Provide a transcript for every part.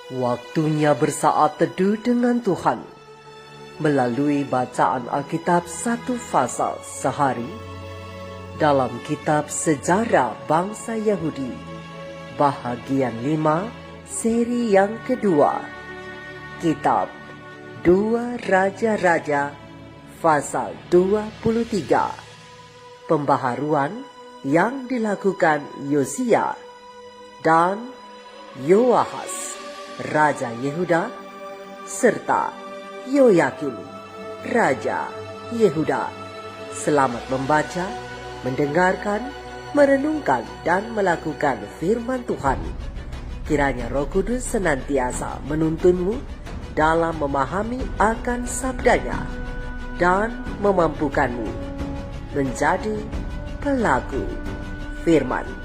Waktunya bersaat teduh dengan Tuhan melalui bacaan Alkitab satu pasal sehari dalam kitab Sejarah Bangsa Yahudi, bahagian 5, seri yang kedua, kitab 2 Raja-Raja pasal 23, pembaharuan yang dilakukan Yosia dan Yoahas, Raja Yehuda, serta Yoyakim, Raja Yehuda. Selamat membaca, mendengarkan, merenungkan, dan melakukan firman Tuhan. Kiranya Roh Kudus senantiasa menuntunmu dalam memahami akan sabdanya dan memampukanmu menjadi pelaku firman.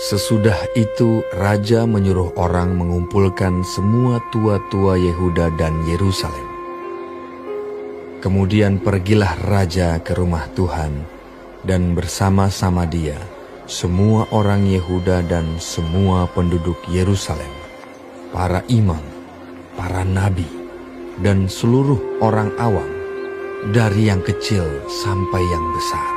Sesudah itu, raja menyuruh orang mengumpulkan semua tua-tua Yehuda dan Yerusalem. Kemudian pergilah raja ke rumah Tuhan, dan bersama-sama dia semua orang Yehuda dan semua penduduk Yerusalem, para imam, para nabi, dan seluruh orang awam, dari yang kecil sampai yang besar.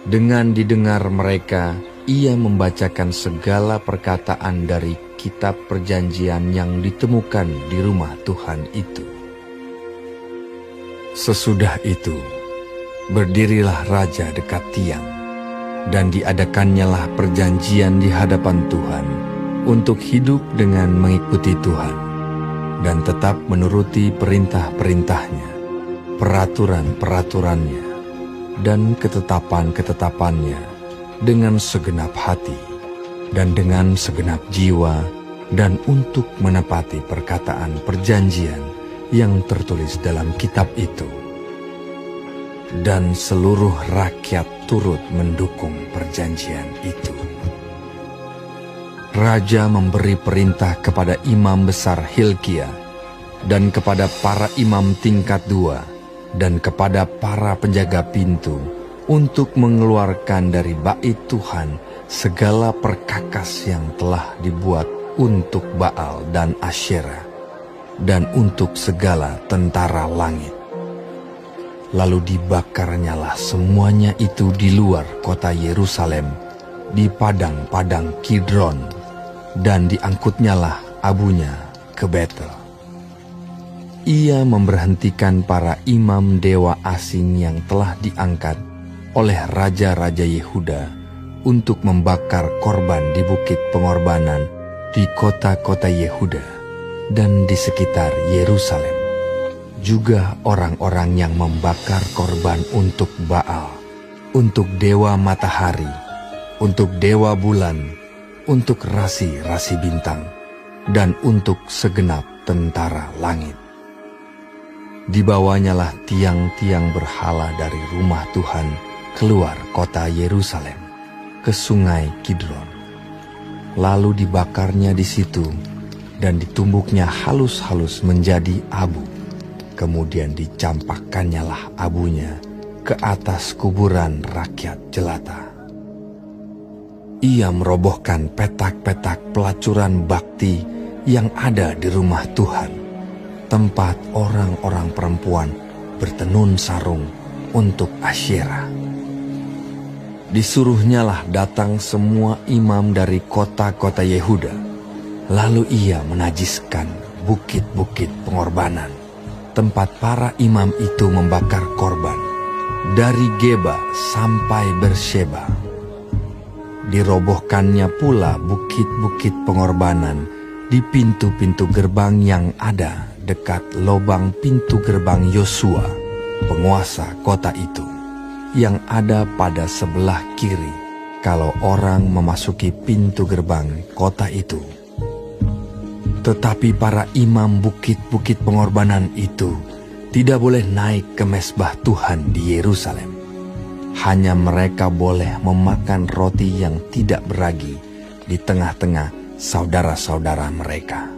Dengan didengar mereka, ia membacakan segala perkataan dari kitab perjanjian yang ditemukan di rumah Tuhan itu. Sesudah itu, berdirilah raja dekat tiang, dan diadakannyalah perjanjian di hadapan Tuhan untuk hidup dengan mengikuti Tuhan, dan tetap menuruti perintah-perintahnya, peraturan-peraturannya, dan ketetapan-ketetapannya, dengan segenap hati dan dengan segenap jiwa, dan untuk menepati perkataan perjanjian yang tertulis dalam kitab itu. Dan seluruh rakyat turut mendukung perjanjian itu. Raja memberi perintah kepada imam besar Hilkia dan kepada para imam tingkat 2 dan kepada para penjaga pintu untuk mengeluarkan dari bait Tuhan segala perkakas yang telah dibuat untuk Baal dan Asyera, dan untuk segala tentara langit. Lalu dibakarnyalah semuanya itu di luar kota Yerusalem, di padang-padang Kidron, dan diangkutnyalah abunya ke Betel. Ia memberhentikan para imam dewa asing yang telah diangkat oleh raja-raja Yehuda untuk membakar korban di bukit pengorbanan di kota-kota Yehuda dan di sekitar Yerusalem. Juga orang-orang yang membakar korban untuk Baal, untuk dewa matahari, untuk dewa bulan, untuk rasi-rasi bintang, dan untuk segenap tentara langit. Dibawanyalah tiang-tiang berhala dari rumah Tuhan keluar kota Yerusalem ke sungai Kidron. Lalu dibakarnya di situ dan ditumbuknya halus-halus menjadi abu. Kemudian dicampakannyalah abunya ke atas kuburan rakyat jelata. Ia merobohkan petak-petak pelacuran bakti yang ada di rumah Tuhan, tempat orang-orang perempuan bertenun sarung untuk Asyera. Disuruhnyalah datang semua imam dari kota-kota Yehuda. Lalu ia menajiskan bukit-bukit pengorbanan, tempat para imam itu membakar korban, dari Geba sampai Bersheba. Dirobohkannya pula bukit-bukit pengorbanan di pintu-pintu gerbang yang ada dekat lobang pintu gerbang Yosua, penguasa kota itu, yang ada pada sebelah kiri kalau orang memasuki pintu gerbang kota itu. Tetapi para imam bukit-bukit pengorbanan itu tidak boleh naik ke mezbah Tuhan di Yerusalem. Hanya mereka boleh memakan roti yang tidak beragi di tengah-tengah saudara-saudara mereka.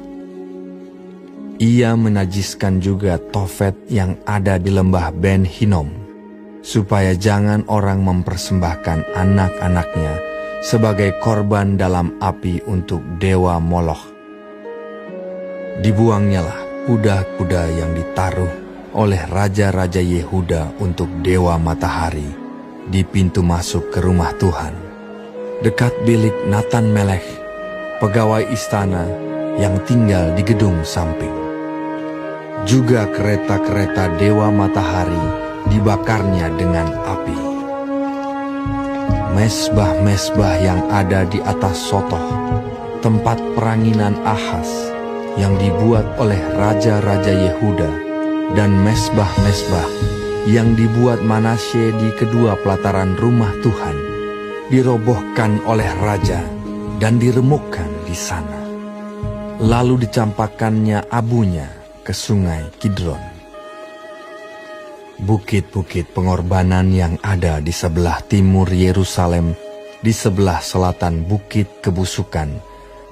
Ia menajiskan juga Tofet yang ada di lembah Ben Hinnom, supaya jangan orang mempersembahkan anak-anaknya sebagai korban dalam api untuk dewa Moloch. Dibuangnyalah kuda-kuda yang ditaruh oleh raja-raja Yehuda untuk dewa matahari di pintu masuk ke rumah Tuhan, dekat bilik Natan Melech, pegawai istana yang tinggal di gedung samping. Juga kereta-kereta dewa matahari dibakarnya dengan api. Mesbah-mesbah yang ada di atas Sotoh, tempat peranginan Ahaz yang dibuat oleh raja-raja Yehuda, dan mesbah-mesbah yang dibuat Manasye di kedua pelataran rumah Tuhan, dirobohkan oleh raja dan diremukkan di sana. Lalu dicampakkannya abunya ke sungai Kidron. Bukit-bukit pengorbanan yang ada di sebelah timur Yerusalem, di sebelah selatan bukit kebusukan,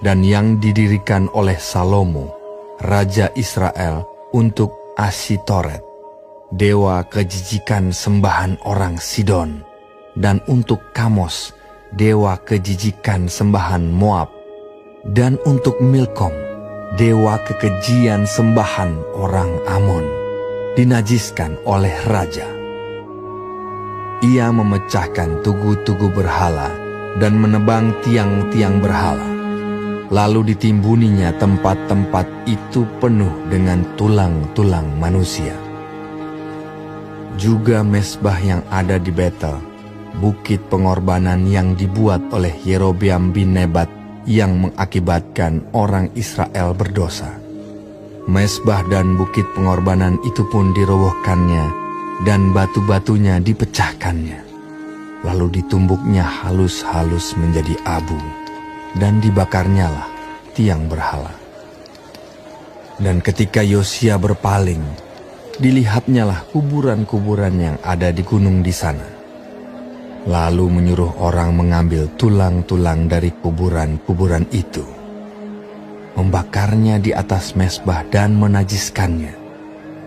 dan yang didirikan oleh Salomo, Raja Israel, untuk Asitoret, dewa kejijikan sembahan orang Sidon, dan untuk Kamos, dewa kejijikan sembahan Moab, dan untuk Milkom, dewa kekejian sembahan orang Amon, dinajiskan oleh raja. Ia memecahkan tugu-tugu berhala dan menebang tiang-tiang berhala. Lalu ditimbuninya tempat-tempat itu penuh dengan tulang-tulang manusia. Juga mesbah yang ada di Betel, bukit pengorbanan yang dibuat oleh Yerobeam bin Nebat yang mengakibatkan orang Israel berdosa. Mesbah dan bukit pengorbanan itu pun dirobohkannya, dan batu-batunya dipecahkannya. Lalu ditumbuknya halus-halus menjadi abu, dan dibakarnyalah tiang berhala. Dan ketika Yosia berpaling, dilihatnyalah kuburan-kuburan yang ada di gunung di sana. Lalu menyuruh orang mengambil tulang-tulang dari kuburan-kuburan itu, membakarnya di atas mesbah dan menajiskannya,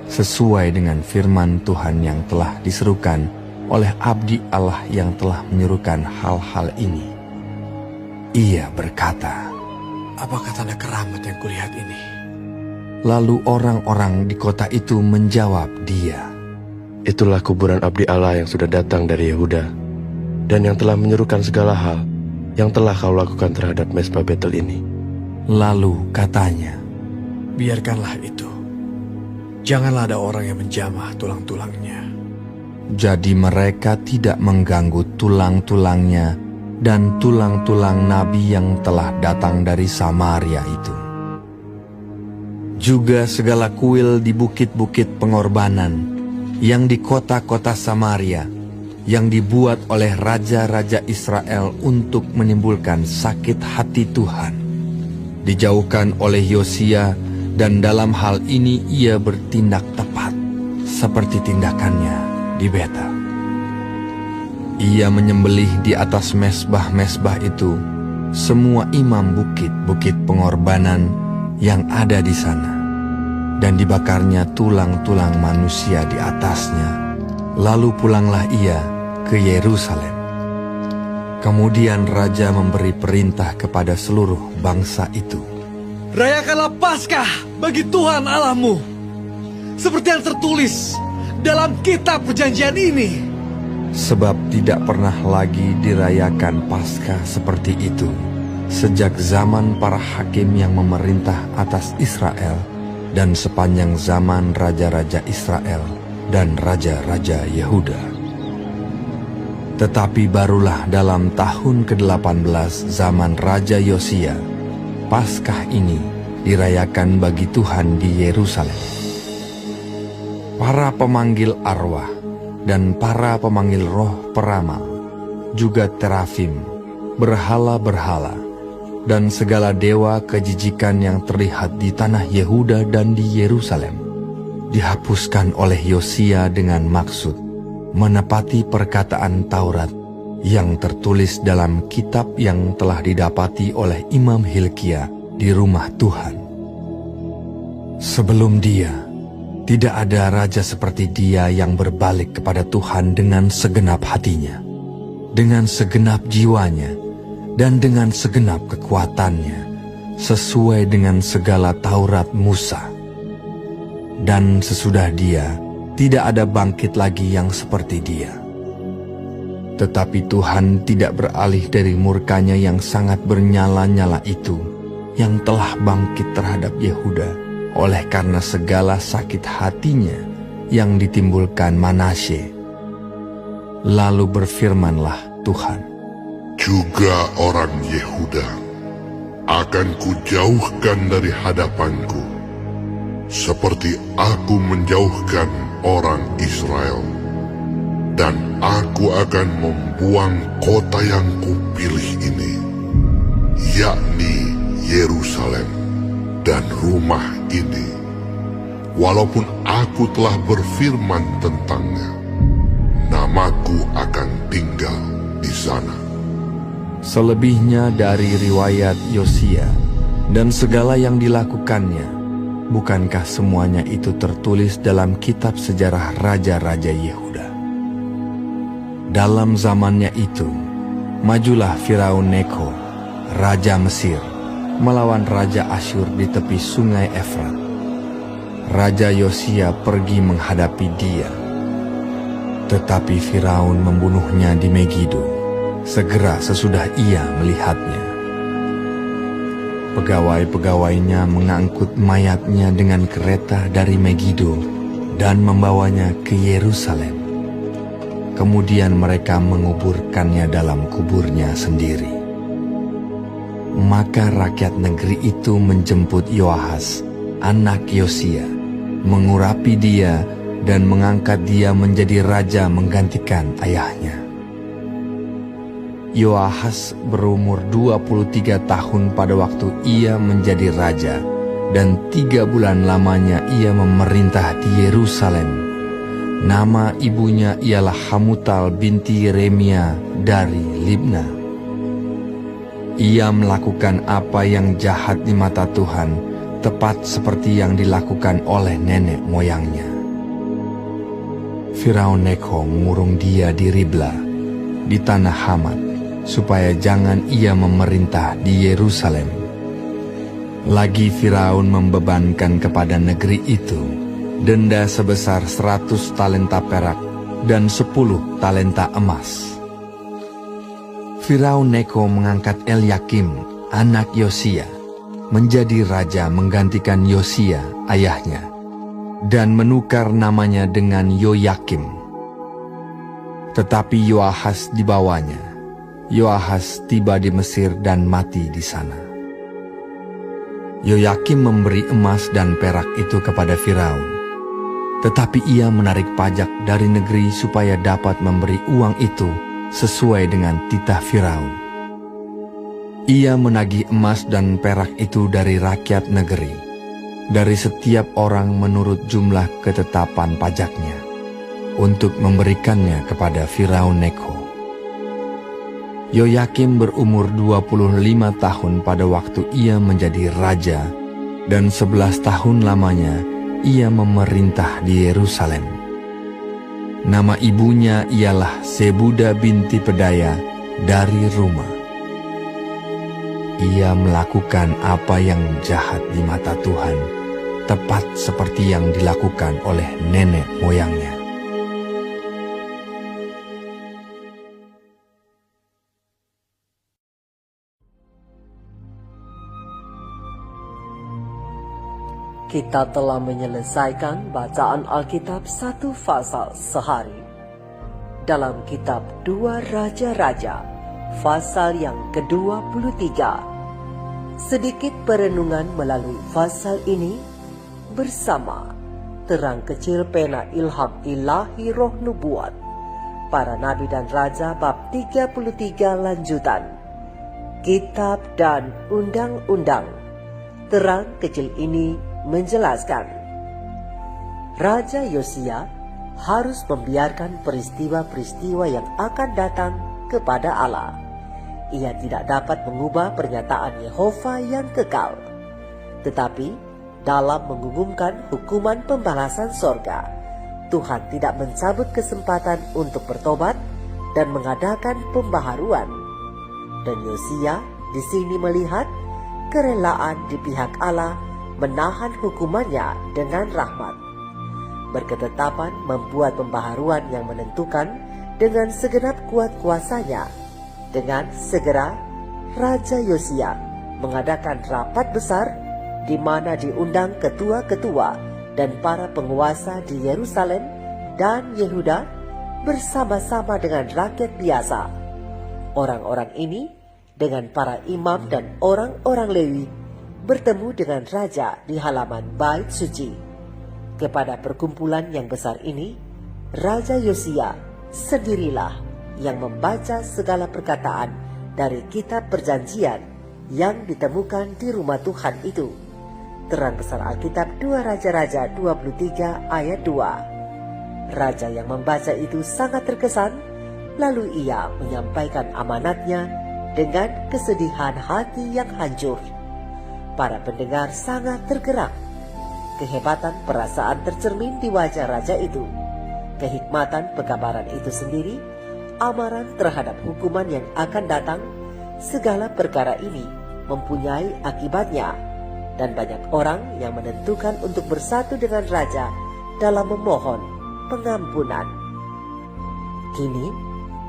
sesuai dengan firman Tuhan yang telah diserukan oleh abdi Allah yang telah menyerukan hal-hal ini. Ia berkata, "Apakah tanda keramat yang kulihat ini?" Lalu orang-orang di kota itu menjawab dia, "Itulah kuburan abdi Allah yang sudah datang dari Yehuda, dan yang telah menyerukan segala hal yang telah kau lakukan terhadap mesbah Betel ini." Lalu katanya, "Biarkanlah itu. Janganlah ada orang yang menjamah tulang-tulangnya." Jadi mereka tidak mengganggu tulang-tulangnya dan tulang-tulang nabi yang telah datang dari Samaria itu. Juga segala kuil di bukit-bukit pengorbanan yang di kota-kota Samaria, yang dibuat oleh raja-raja Israel untuk menimbulkan sakit hati Tuhan, dijauhkan oleh Yosia, dan dalam hal ini ia bertindak tepat seperti tindakannya di Betel. Ia menyembelih di atas mesbah-mesbah itu semua imam bukit-bukit pengorbanan yang ada di sana, dan dibakarnya tulang-tulang manusia di atasnya. Lalu pulanglah ia ke Yerusalem. Kemudian raja memberi perintah kepada seluruh bangsa itu, "Rayakanlah Paskah bagi Tuhan Allahmu, seperti yang tertulis dalam kitab perjanjian ini." Sebab tidak pernah lagi dirayakan Paskah seperti itu sejak zaman para hakim yang memerintah atas Israel, dan sepanjang zaman raja-raja Israel dan raja-raja Yehuda. Tetapi barulah dalam tahun ke-18 zaman Raja Yosia, Paskah ini dirayakan bagi Tuhan di Yerusalem. Para pemanggil arwah dan para pemanggil roh peramal, juga terafim, berhala-berhala, dan segala dewa kejijikan yang terlihat di tanah Yehuda dan di Yerusalem, dihapuskan oleh Yosia dengan maksud menepati perkataan Taurat yang tertulis dalam kitab yang telah didapati oleh Imam Hilkia di rumah Tuhan. Sebelum dia, Tidak ada raja seperti dia yang berbalik kepada Tuhan dengan segenap hatinya, dengan segenap jiwanya, dan dengan segenap kekuatannya, sesuai dengan segala Taurat Musa. Dan sesudah dia, tidak ada bangkit lagi yang seperti dia. Tetapi Tuhan tidak beralih dari murkanya yang sangat bernyala-nyala itu, yang telah bangkit terhadap Yehuda, oleh karena segala sakit hatinya yang ditimbulkan Manasye. Lalu berfirmanlah Tuhan, juga orang Yehuda akan kujauhkan dari hadapanku, seperti aku menjauhkan orang Israel. Dan aku akan membuang kota yang kupilih ini, yakni Yerusalem dan rumah ini, walaupun aku telah berfirman tentangnya, namaku akan tinggal di sana. Selebihnya dari riwayat Yosia dan segala yang dilakukannya, bukankah semuanya itu tertulis dalam kitab sejarah raja-raja Yehuda? Dalam zamannya itu, majulah Firaun Neko, raja Mesir, melawan Raja Asyur di tepi sungai Efrat. Raja Yosia pergi menghadapi dia, tetapi Firaun membunuhnya di Megido, segera sesudah ia melihatnya. Pegawai-pegawainya mengangkut mayatnya dengan kereta dari Megido dan membawanya ke Yerusalem. Kemudian mereka menguburkannya dalam kuburnya sendiri. Maka rakyat negeri itu menjemput Yoahas, anak Yosia, mengurapi dia dan mengangkat dia menjadi raja menggantikan ayahnya. Yoahas berumur 23 tahun pada waktu ia menjadi raja, dan 3 bulan lamanya ia memerintah di Yerusalem. Nama ibunya ialah Hamutal binti Yeremia dari Libna. Ia melakukan apa yang jahat di mata Tuhan, tepat seperti yang dilakukan oleh nenek moyangnya. Firaun Neko mengurung dia di Ribla, di tanah Hamat, supaya jangan ia memerintah di Yerusalem. Lagi Firaun membebankan kepada negeri itu denda sebesar 100 talenta perak dan 10 talenta emas. Firaun Neko mengangkat Elyakim, anak Yosia, menjadi raja menggantikan Yosia, ayahnya, dan menukar namanya dengan Yoyakim. Tetapi Yoahas dibawanya. Yoahas tiba di Mesir dan mati di sana. Yoyakim memberi emas dan perak itu kepada Firaun, tetapi ia menarik pajak dari negeri supaya dapat memberi uang itu sesuai dengan titah Firaun. Ia menagih emas dan perak itu dari rakyat negeri, dari setiap orang menurut jumlah ketetapan pajaknya, untuk memberikannya kepada Firaun Neko. Yoyakim berumur 25 tahun pada waktu ia menjadi raja, dan 11 tahun lamanya ia memerintah di Yerusalem. Nama ibunya ialah Sebuda binti Pedaya dari Rumah. Ia melakukan apa yang jahat di mata Tuhan, tepat seperti yang dilakukan oleh nenek moyangnya. Kita telah menyelesaikan bacaan Alkitab 1 pasal sehari dalam kitab 2 Raja-Raja, pasal yang ke-23. Sedikit perenungan melalui pasal ini bersama terang kecil pena ilham ilahi roh nubuat, para nabi dan raja bab 33 lanjutan, kitab dan undang-undang. Terang kecil ini menjelaskan Raja Yosia harus membiarkan peristiwa-peristiwa yang akan datang kepada Allah. Ia tidak dapat mengubah pernyataan Yehova yang kekal, tetapi dalam mengumumkan hukuman pembalasan sorga, Tuhan tidak mencabut kesempatan untuk bertobat dan mengadakan pembaharuan. Dan Yosia di sini melihat kerelaan di pihak Allah menahan hukumannya dengan rahmat. Berketetapan membuat pembaharuan yang menentukan dengan segenap kuat kuasanya. Dengan segera, Raja Yosia mengadakan rapat besar di mana diundang ketua-ketua dan para penguasa di Yerusalem dan Yehuda bersama-sama dengan rakyat biasa. Orang-orang ini dengan para imam dan orang-orang Lewi bertemu dengan raja di halaman Bait Suci. Kepada perkumpulan yang besar ini, Raja Yosia sendirilah yang membaca segala perkataan dari kitab perjanjian yang ditemukan di rumah Tuhan itu. Terang besar Alkitab 2 Raja-Raja 23 ayat 2. Raja yang membaca itu sangat terkesan, lalu ia menyampaikan amanatnya dengan kesedihan hati yang hancur. Para pendengar sangat tergerak. Kehebatan perasaan tercermin di wajah raja itu. Kehikmatan pekabaran itu sendiri, amaran terhadap hukuman yang akan datang, segala perkara ini mempunyai akibatnya. Dan banyak orang yang menentukan untuk bersatu dengan raja dalam memohon pengampunan. Kini,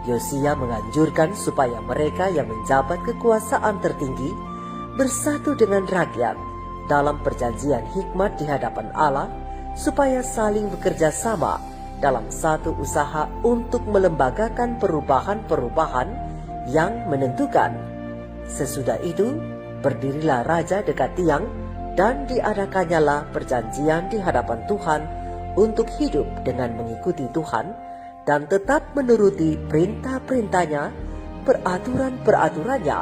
Yosia menganjurkan supaya mereka yang menjabat kekuasaan tertinggi bersatu dengan rakyat dalam perjanjian hikmat di hadapan Allah, supaya saling bekerja sama dalam satu usaha untuk melembagakan perubahan-perubahan yang menentukan. Sesudah itu, berdirilah raja dekat tiang dan diadakannya perjanjian di hadapan Tuhan untuk hidup dengan mengikuti Tuhan dan tetap menuruti perintah-perintahnya, peraturan-peraturannya,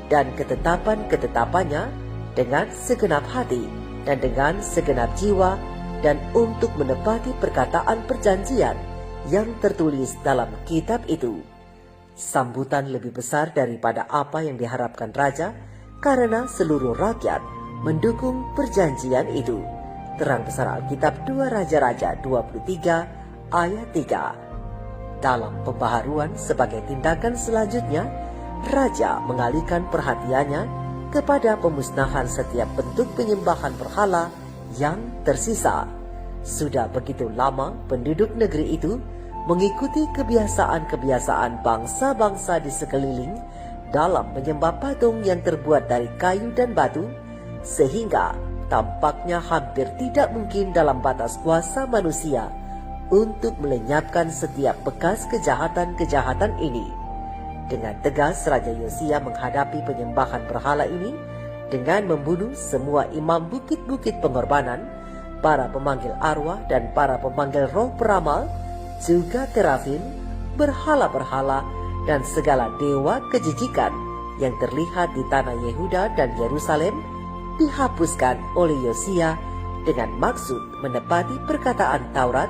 dan ketetapan-ketetapannya dengan segenap hati dan dengan segenap jiwa, dan untuk menepati perkataan perjanjian yang tertulis dalam kitab itu. Sambutan lebih besar daripada apa yang diharapkan raja, karena seluruh rakyat mendukung perjanjian itu. Terang besar Alkitab 2 Raja-Raja 23 ayat 3. Dalam pembaharuan sebagai tindakan selanjutnya, raja mengalihkan perhatiannya kepada pemusnahan setiap bentuk penyembahan berhala yang tersisa. Sudah begitu lama penduduk negeri itu mengikuti kebiasaan-kebiasaan bangsa-bangsa di sekeliling dalam menyembah patung yang terbuat dari kayu dan batu, sehingga tampaknya hampir tidak mungkin dalam batas kuasa manusia untuk melenyapkan setiap bekas kejahatan-kejahatan ini. Dengan tegas Raja Yosia menghadapi penyembahan berhala ini dengan membunuh semua imam bukit-bukit pengorbanan, para pemanggil arwah dan para pemanggil roh peramal, juga terafim, berhala-berhala, dan segala dewa kejijikan yang terlihat di tanah Yehuda dan Yerusalem dihapuskan oleh Yosia dengan maksud menepati perkataan Taurat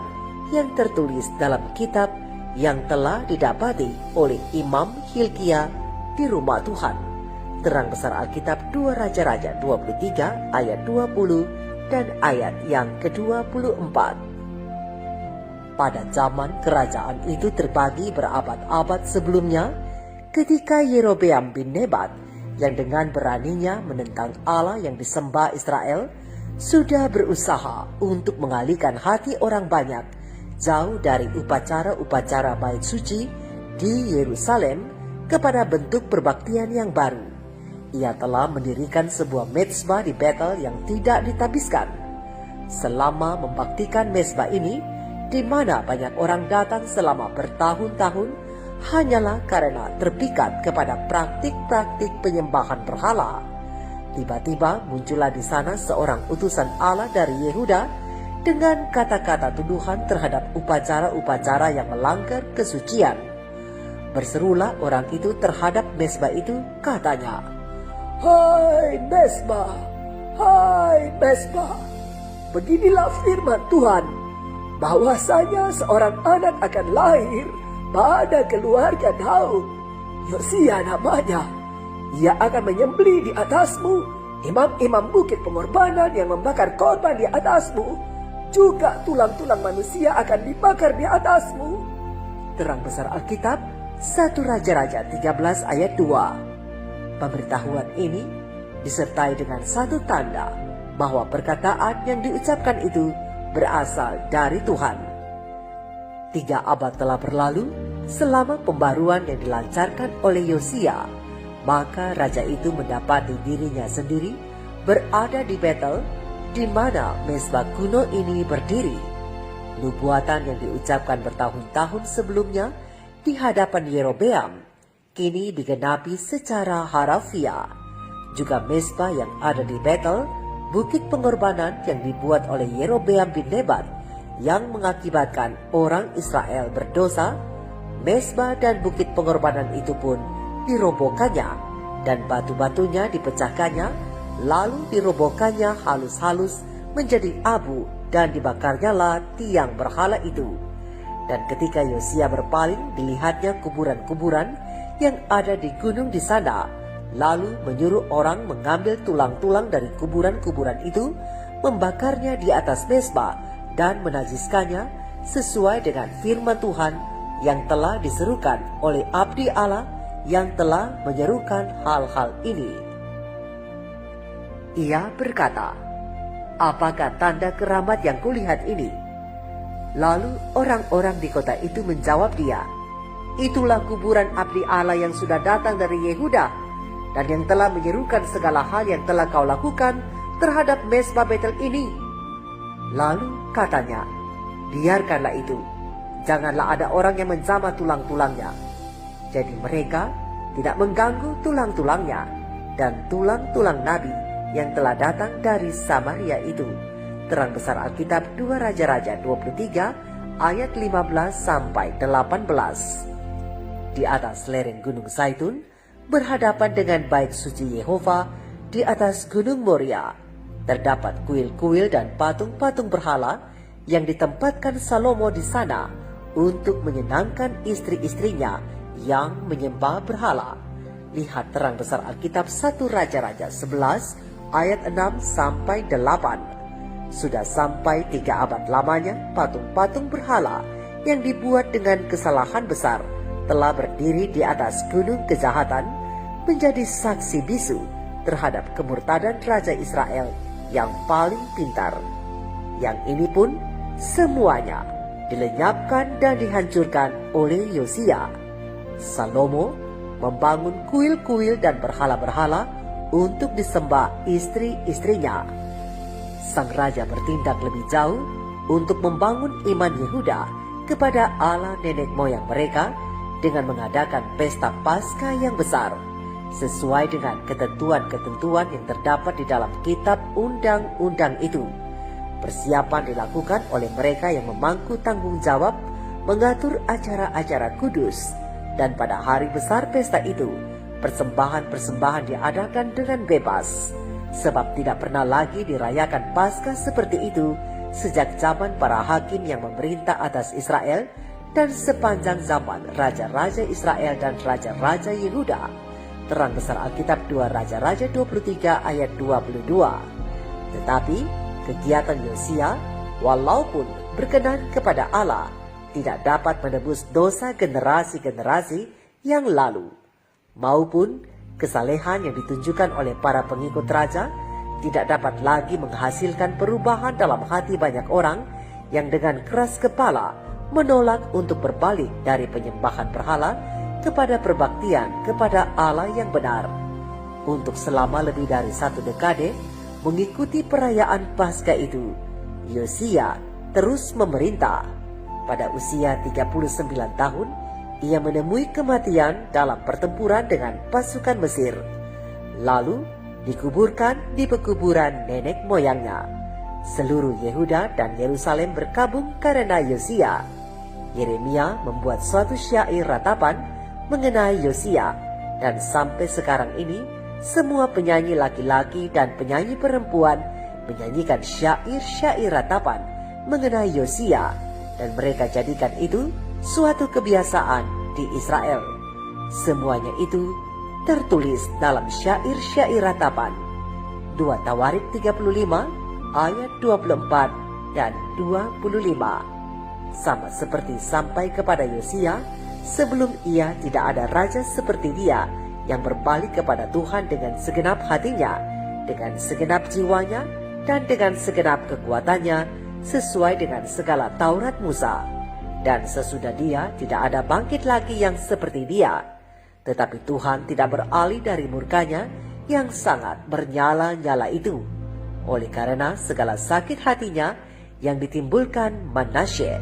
yang tertulis dalam kitab yang telah didapati oleh Imam Hilkia di rumah Tuhan. Terang besar Alkitab 2 Raja-Raja 23 ayat 20 dan ayat yang ke-24. Pada zaman kerajaan itu terbagi berabad-abad sebelumnya, ketika Yerobeam bin Nebat yang dengan beraninya menentang Allah yang disembah Israel sudah berusaha untuk mengalihkan hati orang banyak jauh dari upacara-upacara bait suci di Yerusalem kepada bentuk perbaktian yang baru. Ia telah mendirikan sebuah mezbah di Betel yang tidak ditabiskan. Selama membaktikan mezbah ini, di mana banyak orang datang selama bertahun-tahun, hanyalah karena terpikat kepada praktik-praktik penyembahan berhala. Tiba-tiba muncullah di sana seorang utusan Allah dari Yehuda dengan kata-kata tuduhan terhadap upacara-upacara yang melanggar kesucian. Berserulah orang itu terhadap mezbah itu, katanya, "Hai mezbah, hai mezbah, beginilah firman Tuhan, bahwasanya seorang anak akan lahir pada keluarga Daud, Yosia namanya. Ia akan menyembelih di atasmu imam-imam bukit pengorbanan yang membakar korban di atasmu, juga tulang-tulang manusia akan dibakar di atasmu. Terang besar Alkitab 1 Raja-Raja 13 ayat 2. Pemberitahuan ini disertai dengan satu tanda bahwa perkataan yang diucapkan itu berasal dari Tuhan. 3 abad telah berlalu selama pembaruan yang dilancarkan oleh Yosia, maka raja itu mendapati dirinya sendiri berada di Betel, di mana mezbah kuno ini berdiri. Nubuatan yang diucapkan bertahun-tahun sebelumnya di hadapan Yerobeam kini digenapi secara harafiah. Juga mezbah yang ada di Betel, bukit pengorbanan yang dibuat oleh Yerobeam bin Nebat yang mengakibatkan orang Israel berdosa, mezbah dan bukit pengorbanan itu pun dirobohkannya dan batu-batunya dipecahkannya, lalu dirobohkannya halus-halus menjadi abu dan dibakarnyalah tiang berhala itu. Dan ketika Yosia berpaling, dilihatnya kuburan-kuburan yang ada di gunung di sana, lalu menyuruh orang mengambil tulang-tulang dari kuburan-kuburan itu, membakarnya di atas mezbah dan menajiskannya sesuai dengan firman Tuhan yang telah diserukan oleh abdi Allah yang telah menyerukan hal-hal ini. Ia berkata, "Apakah tanda keramat yang kulihat ini?" Lalu orang-orang di kota itu menjawab dia, "Itulah kuburan abdi Allah yang sudah datang dari Yehuda dan yang telah menyerukan segala hal yang telah kau lakukan terhadap mezbah Betel ini." Lalu katanya, "Biarkanlah itu. Janganlah ada orang yang menjamah tulang-tulangnya." Jadi mereka tidak mengganggu tulang-tulangnya dan tulang-tulang nabi yang telah datang dari Samaria itu. Terang besar Alkitab 2 Raja-Raja 23 ayat 15 sampai 18. Di atas lereng Gunung Zaitun, berhadapan dengan bait suci Yehova di atas Gunung Moria, terdapat kuil-kuil dan patung-patung berhala yang ditempatkan Salomo di sana untuk menyenangkan istri-istrinya yang menyembah berhala. Lihat terang besar Alkitab 1 Raja-Raja 11 ayat 6 sampai 8. Sudah sampai 3 abad lamanya patung-patung berhala yang dibuat dengan kesalahan besar telah berdiri di atas gunung kejahatan, menjadi saksi bisu terhadap kemurtadan Raja Israel yang paling pintar. Yang ini pun semuanya dilenyapkan dan dihancurkan oleh Yosia. Salomo membangun kuil-kuil dan berhala-berhala untuk disembah istri-istrinya. Sang raja bertindak lebih jauh untuk membangun iman Yehuda kepada Allah nenek moyang mereka dengan mengadakan pesta Paskah yang besar sesuai dengan ketentuan-ketentuan yang terdapat di dalam kitab undang-undang itu. Persiapan dilakukan oleh mereka yang memangku tanggung jawab mengatur acara-acara kudus, dan pada hari besar pesta itu persembahan-persembahan diadakan dengan bebas, sebab tidak pernah lagi dirayakan Paskah seperti itu sejak zaman para hakim yang memerintah atas Israel dan sepanjang zaman raja-raja Israel dan raja-raja Yehuda. Terang besar Alkitab 2 Raja-Raja 23 ayat 22. Tetapi kegiatan Yosia, walaupun berkenan kepada Allah, tidak dapat menebus dosa generasi-generasi yang lalu, maupun kesalehan yang ditunjukkan oleh para pengikut raja tidak dapat lagi menghasilkan perubahan dalam hati banyak orang yang dengan keras kepala menolak untuk berbalik dari penyembahan berhala kepada perbaktian kepada Allah yang benar. Untuk selama lebih dari 1 dekade mengikuti perayaan Paskah itu, Yosia terus memerintah. Pada usia 39 tahun, ia menemui kematian dalam pertempuran dengan pasukan Mesir, lalu dikuburkan di pekuburan nenek moyangnya. Seluruh Yehuda dan Yerusalem berkabung karena Yosia. Yeremia membuat suatu syair ratapan mengenai Yosia, dan sampai sekarang ini semua penyanyi laki-laki dan penyanyi perempuan menyanyikan syair-syair ratapan mengenai Yosia, dan mereka jadikan itu suatu kebiasaan di Israel. Semuanya itu tertulis dalam syair-syair ratapan. 2 Tawarik 35 ayat 24 dan 25. Sama seperti sampai kepada Yosia, sebelum ia tidak ada raja seperti dia yang berbalik kepada Tuhan dengan segenap hatinya, dengan segenap jiwanya, dan dengan segenap kekuatannya, sesuai dengan segala Taurat Musa. Dan sesudah dia tidak ada bangkit lagi yang seperti dia. Tetapi Tuhan tidak beralih dari murkanya yang sangat bernyala-nyala itu, oleh karena segala sakit hatinya yang ditimbulkan Manasye.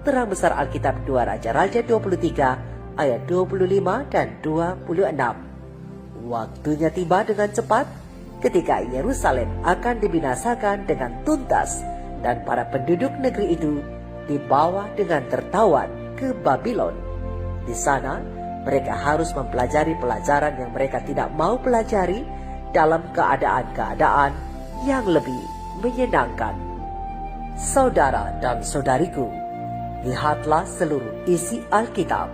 Terang besar Alkitab 2 Raja-Raja 23 ayat 25 dan 26. Waktunya tiba dengan cepat ketika Yerusalem akan dibinasakan dengan tuntas dan para penduduk negeri itu dibawa dengan tertawan ke Babylon. Di sana mereka harus mempelajari pelajaran yang mereka tidak mau pelajari dalam keadaan-keadaan yang lebih menyenangkan. Saudara dan saudariku, lihatlah seluruh isi Alkitab.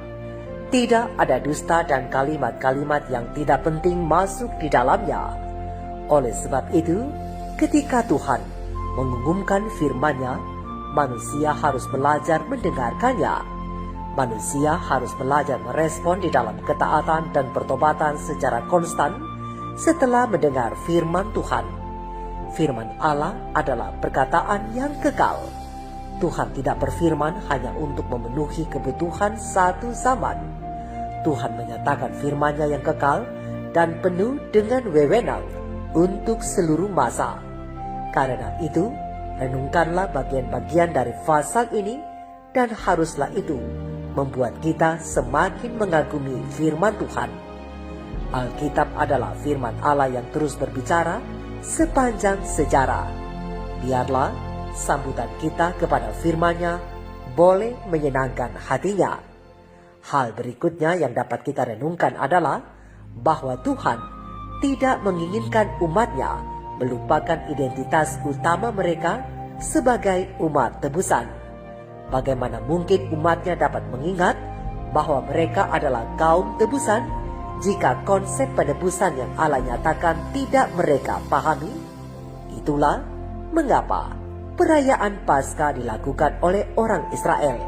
Tidak ada dusta dan kalimat-kalimat yang tidak penting masuk di dalamnya. Oleh sebab itu, ketika Tuhan mengumumkan firman-Nya, manusia harus belajar mendengarkannya. Manusia harus belajar merespon di dalam ketaatan dan pertobatan secara konstan setelah mendengar firman Tuhan. Firman Allah adalah perkataan yang kekal. Tuhan tidak berfirman hanya untuk memenuhi kebutuhan satu zaman. Tuhan menyatakan firman-Nya yang kekal dan penuh dengan wewenang untuk seluruh masa. Karena itu, renungkanlah bagian-bagian dari pasal ini, dan haruslah itu membuat kita semakin mengagumi firman Tuhan. Alkitab adalah firman Allah yang terus berbicara sepanjang sejarah. Biarlah sambutan kita kepada firman-Nya boleh menyenangkan hatinya. Hal berikutnya yang dapat kita renungkan adalah bahwa Tuhan tidak menginginkan umat-Nya melupakan identitas utama mereka sebagai umat tebusan. Bagaimana mungkin umat-Nya dapat mengingat bahwa mereka adalah kaum tebusan jika konsep penebusan yang Allah nyatakan tidak mereka pahami? Itulah mengapa perayaan Paskah dilakukan oleh orang Israel.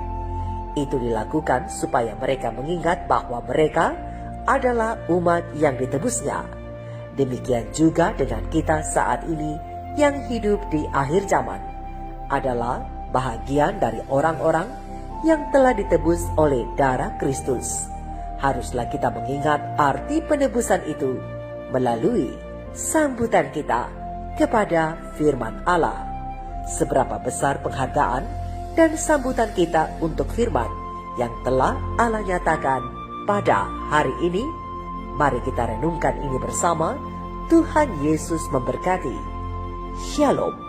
Itu dilakukan supaya mereka mengingat bahwa mereka adalah umat yang ditebusnya. Demikian juga dengan kita saat ini yang hidup di akhir zaman, adalah bahagian dari orang-orang yang telah ditebus oleh darah Kristus. Haruslah kita mengingat arti penebusan itu melalui sambutan kita kepada firman Allah. Seberapa besar penghargaan dan sambutan kita untuk firman yang telah Allah nyatakan pada hari ini? Mari kita renungkan ini bersama. Tuhan Yesus memberkati. Shalom.